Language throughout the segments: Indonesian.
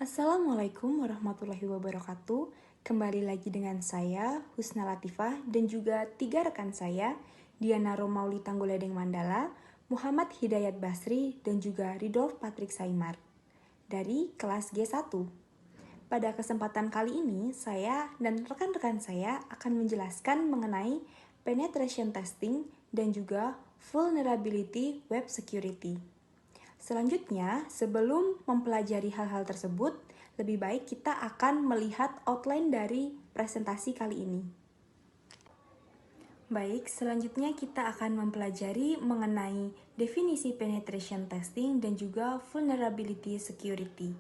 Assalamualaikum warahmatullahi wabarakatuh. Kembali lagi dengan saya, Husna Latifah, dan juga 3 rekan saya, Diana Romauli Tangguledeng Mandala, Muhammad Hidayat Basri, dan juga Ridolf Patrick Saimar dari kelas G1. Pada kesempatan kali ini, saya dan rekan-rekan saya akan menjelaskan mengenai penetration testing dan juga vulnerability web security. Selanjutnya, sebelum mempelajari hal-hal tersebut, lebih baik kita akan melihat outline dari presentasi kali ini. Baik, selanjutnya kita akan mempelajari mengenai definisi penetration testing dan juga vulnerability security.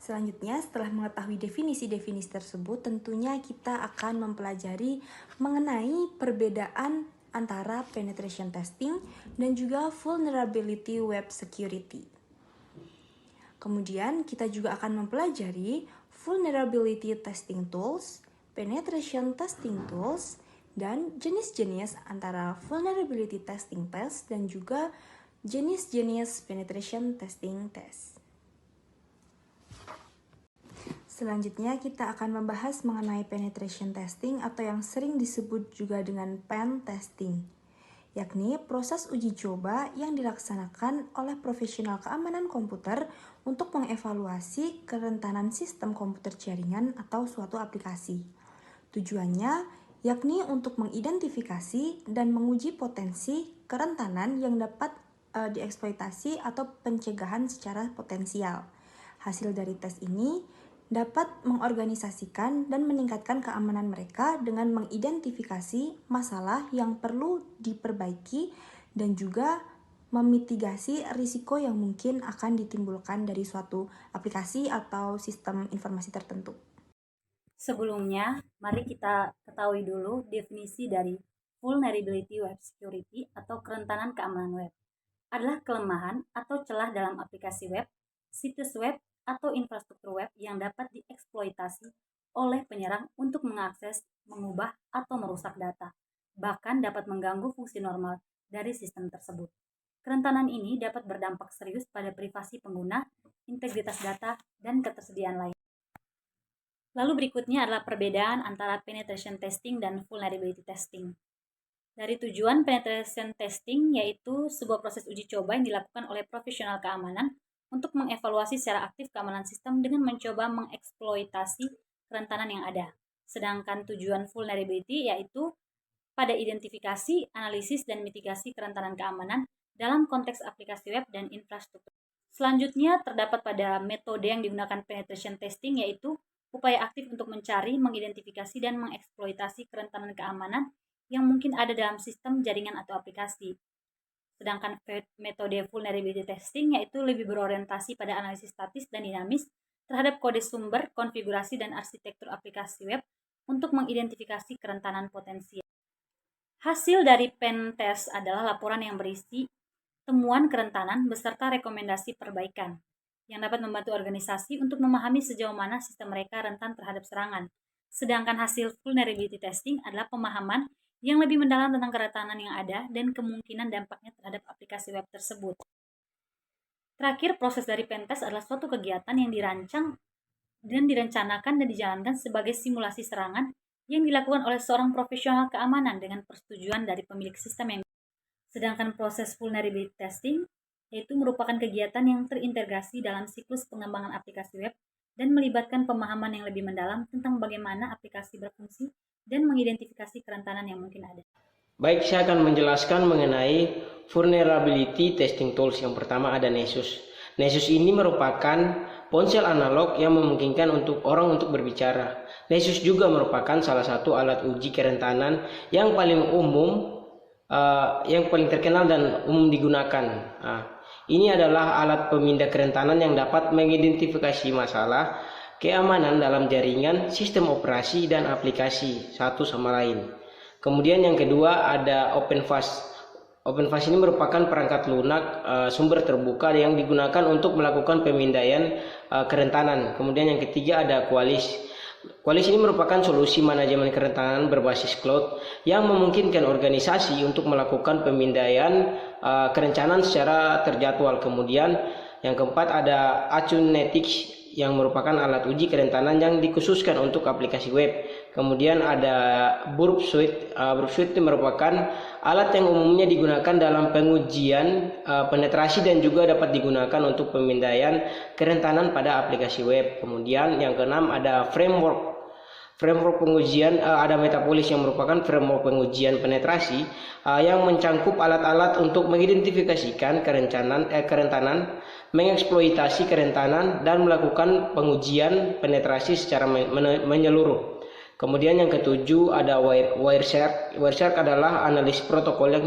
Selanjutnya, setelah mengetahui definisi-definisi tersebut, tentunya kita akan mempelajari mengenai perbedaan antara penetration testing dan juga vulnerability web security. Kemudian kita juga akan mempelajari vulnerability testing tools, penetration testing tools, dan jenis-jenis antara vulnerability testing test dan juga jenis-jenis penetration testing test. Selanjutnya kita akan membahas mengenai penetration testing atau yang sering disebut juga dengan pen testing, yakni proses uji coba yang dilaksanakan oleh profesional keamanan komputer untuk mengevaluasi kerentanan sistem komputer jaringan atau suatu aplikasi. Tujuannya yakni untuk mengidentifikasi dan menguji potensi kerentanan yang dapat dieksploitasi atau pencegahan secara potensial. Hasil dari tes ini dapat mengorganisasikan dan meningkatkan keamanan mereka dengan mengidentifikasi masalah yang perlu diperbaiki dan juga memitigasi risiko yang mungkin akan ditimbulkan dari suatu aplikasi atau sistem informasi tertentu. Sebelumnya, mari kita ketahui dulu definisi dari vulnerability web security atau kerentanan keamanan web. Adalah kelemahan atau celah dalam aplikasi web, situs web, atau infrastruktur web yang dapat dieksploitasi oleh penyerang untuk mengakses, mengubah, atau merusak data, bahkan dapat mengganggu fungsi normal dari sistem tersebut. Kerentanan ini dapat berdampak serius pada privasi pengguna, integritas data, dan ketersediaan lain. Lalu berikutnya adalah perbedaan antara penetration testing dan vulnerability testing. Dari tujuan penetration testing yaitu sebuah proses uji coba yang dilakukan oleh profesional keamanan untuk mengevaluasi secara aktif keamanan sistem dengan mencoba mengeksploitasi kerentanan yang ada. Sedangkan tujuan vulnerability yaitu pada identifikasi, analisis, dan mitigasi kerentanan keamanan dalam konteks aplikasi web dan infrastruktur. Selanjutnya terdapat pada metode yang digunakan penetration testing yaitu upaya aktif untuk mencari, mengidentifikasi, dan mengeksploitasi kerentanan keamanan yang mungkin ada dalam sistem, jaringan, atau aplikasi. Sedangkan metode vulnerability testing yaitu lebih berorientasi pada analisis statis dan dinamis terhadap kode sumber, konfigurasi, dan arsitektur aplikasi web untuk mengidentifikasi kerentanan potensial. Hasil dari pen test adalah laporan yang berisi temuan kerentanan beserta rekomendasi perbaikan yang dapat membantu organisasi untuk memahami sejauh mana sistem mereka rentan terhadap serangan. Sedangkan hasil vulnerability testing adalah pemahaman yang lebih mendalam tentang kerentanan yang ada dan kemungkinan dampaknya terhadap aplikasi web tersebut. Terakhir, proses dari pentest adalah suatu kegiatan yang dirancang dan direncanakan dan dijalankan sebagai simulasi serangan yang dilakukan oleh seorang profesional keamanan dengan persetujuan dari pemilik sistem yang. Sedangkan proses vulnerability testing yaitu merupakan kegiatan yang terintegrasi dalam siklus pengembangan aplikasi web dan melibatkan pemahaman yang lebih mendalam tentang bagaimana aplikasi berfungsi dan mengidentifikasi kerentanan yang mungkin ada. Baik, saya akan menjelaskan mengenai vulnerability testing tools. Yang pertama ada Nessus. Nessus ini merupakan ponsel analog yang memungkinkan untuk orang untuk berbicara. Nessus juga merupakan salah satu alat uji kerentanan yang paling umum, yang paling terkenal dan umum digunakan. Ini adalah alat pemindah kerentanan yang dapat mengidentifikasi masalah keamanan dalam jaringan, sistem operasi, dan aplikasi satu sama lain. Kemudian yang kedua ada OpenVAS. OpenVAS ini merupakan perangkat lunak sumber terbuka yang digunakan untuk melakukan pemindaian kerentanan. Kemudian yang ketiga ada Qualys. Qualys ini merupakan solusi manajemen kerentanan berbasis cloud yang memungkinkan organisasi untuk melakukan pemindaian kerencanan secara terjadwal. Kemudian yang keempat ada Acunetics yang merupakan alat uji kerentanan yang dikhususkan untuk aplikasi web. Kemudian ada Burp Suite. Burp Suite itu merupakan alat yang umumnya digunakan dalam pengujian penetrasi dan juga dapat digunakan untuk pemindaian kerentanan pada aplikasi web. Kemudian yang keenam ada framework pengujian. Ada Metapolis yang merupakan framework pengujian penetrasi yang mencangkup alat-alat untuk mengidentifikasikan kerentanan, mengeksploitasi kerentanan, dan melakukan pengujian penetrasi secara menyeluruh. Kemudian yang ketujuh ada Wireshark. Wireshark adalah analis protokol yang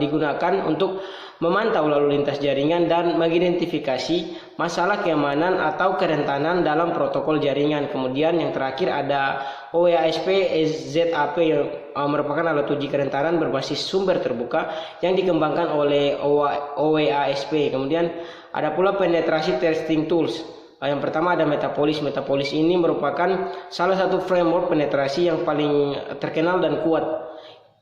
digunakan untuk memantau lalu lintas jaringan dan mengidentifikasi masalah keamanan atau kerentanan dalam protokol jaringan. Kemudian yang terakhir ada OWASP ZAP yang merupakan alat uji kerentanan berbasis sumber terbuka yang dikembangkan oleh OWASP. Kemudian ada pula penetrasi testing tools. Yang pertama ada Metapolis. Metapolis ini merupakan salah satu framework penetrasi yang paling terkenal dan kuat.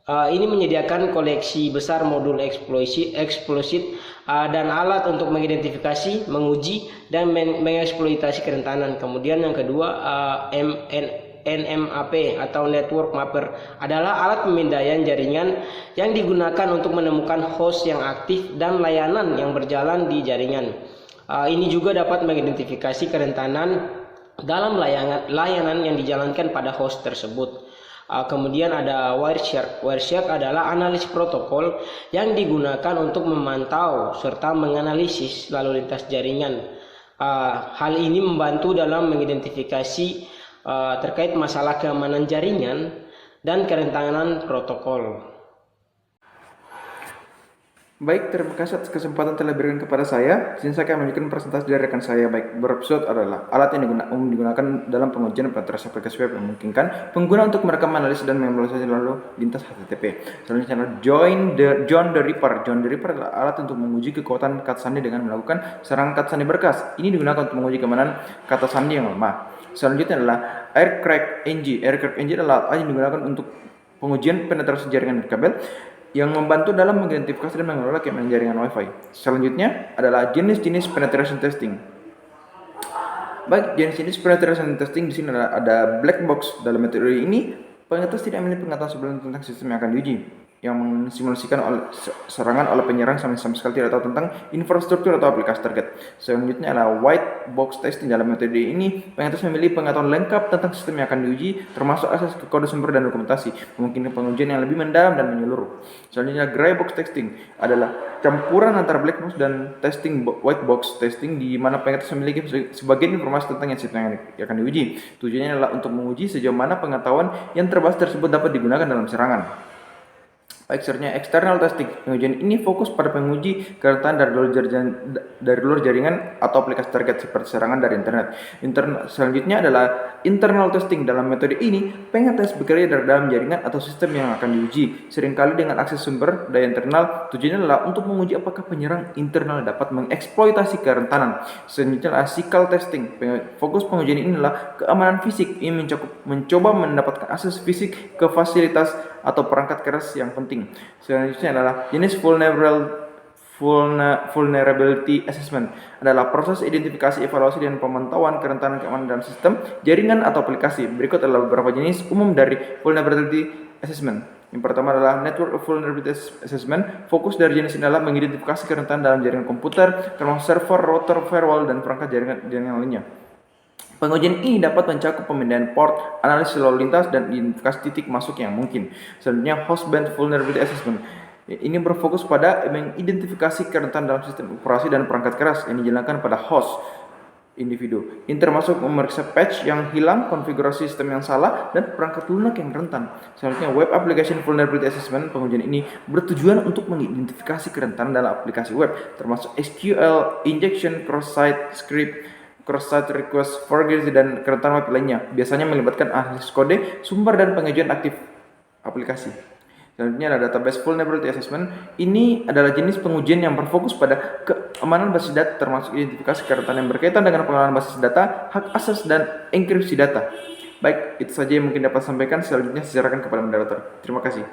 Ini menyediakan koleksi besar modul exploit dan alat untuk mengidentifikasi, menguji, dan mengeksploitasi kerentanan. Kemudian yang kedua NMAP atau Network Mapper adalah alat pemindaian jaringan yang digunakan untuk menemukan host yang aktif dan layanan yang berjalan di jaringan. Ini juga dapat mengidentifikasi kerentanan dalam layanan yang dijalankan pada host tersebut. Kemudian ada Wireshark. Wireshark adalah analis protokol yang digunakan untuk memantau serta menganalisis lalu lintas jaringan. Hal ini membantu dalam mengidentifikasi terkait masalah keamanan jaringan dan kerentanan protokol. Baik, terima kasih atas kesempatan telah diberikan kepada saya. Sini saya akan menunjukkan presentasi dari rekan saya. Baik, Burp Suite adalah alat yang digunakan dalam pengujian penetrasi aplikasi web yang memungkinkan pengguna untuk merekam, analisis, dan memobilisasi lalu lintas HTTP. Selanjutnya adalah John the Ripper. John the Ripper adalah alat untuk menguji kekuatan kata sandi dengan melakukan serangan kata sandi berkas. Ini digunakan untuk menguji keamanan kata sandi yang lemah. Selanjutnya adalah Aircrack NG. Aircrack NG adalah alat yang digunakan untuk pengujian penetrasi jaringan dan kabel yang membantu dalam mengidentifikasi dan mengelola keamanan jaringan Wi-Fi. Selanjutnya adalah jenis-jenis penetration testing. Baik, jenis-jenis penetration testing di sini ada black box. Dalam metode ini, pengetes tidak memiliki pengetahuan sebelum tentang sistem yang akan diuji, yang mensimulasikan serangan oleh penyerang sama sekali tidak tahu tentang infrastruktur atau aplikasi target. Selanjutnya adalah white box testing. Dalam metode ini, pengetes memiliki pengetahuan lengkap tentang sistem yang akan diuji, termasuk akses ke kode sumber dan dokumentasi, memungkinkan pengujian yang lebih mendalam dan menyeluruh. Selanjutnya, gray box testing adalah campuran antara black box dan testing white box testing, di mana pengetes memiliki sebagian informasi tentang sistem yang akan diuji. Tujuannya adalah untuk menguji sejauh mana pengetahuan yang terbahas tersebut dapat digunakan dalam serangan. Baik, selanjutnya external testing. Pengujian ini fokus pada penguji kerentanan dari luar jaringan atau aplikasi target seperti serangan dari internet. Selanjutnya adalah internal testing. Dalam metode ini, pengetes bekerja dari dalam jaringan atau sistem yang akan diuji, seringkali dengan akses sumber daya internal. Tujuannya adalah untuk menguji apakah penyerang internal dapat mengeksploitasi kerentanan. Selanjutnya adalah physical testing. Fokus pengujian ini adalah keamanan fisik. Ini mencoba mendapatkan akses fisik ke fasilitas atau perangkat keras yang penting. Selanjutnya adalah jenis vulnerability assessment. Adalah proses identifikasi, evaluasi, dan pemantauan kerentanan keamanan dalam sistem, jaringan, atau aplikasi. Berikut adalah beberapa jenis umum dari vulnerability assessment. Yang pertama adalah network vulnerability assessment. Fokus dari jenis ini adalah mengidentifikasi kerentanan dalam jaringan komputer, termasuk server, router, firewall, dan perangkat jaringan lainnya. Pengujian ini dapat mencakup pemindaian port, analisis lalu lintas, dan identifikasi titik masuk yang mungkin. Selanjutnya, host-based vulnerability assessment. Ini berfokus pada mengidentifikasi kerentanan dalam sistem operasi dan perangkat keras yang dijalankan pada host individu. Ini termasuk memeriksa patch yang hilang, konfigurasi sistem yang salah, dan perangkat lunak yang rentan. Selanjutnya, web application vulnerability assessment. Pengujian ini bertujuan untuk mengidentifikasi kerentanan dalam aplikasi web, termasuk SQL injection, cross-site script, cross-site request forgery, dan kerentanan web lainnya. Biasanya melibatkan analisis kode, sumber, dan pengajuan aktif aplikasi. Selanjutnya ada database vulnerability assessment. Ini adalah jenis pengujian yang berfokus pada keamanan basis data, termasuk identifikasi kerentanan yang berkaitan dengan pengelolaan basis data, hak akses, dan enkripsi data. Baik, itu saja yang mungkin dapat sampaikan. Selanjutnya saya serahkan kepada moderator. Terima kasih.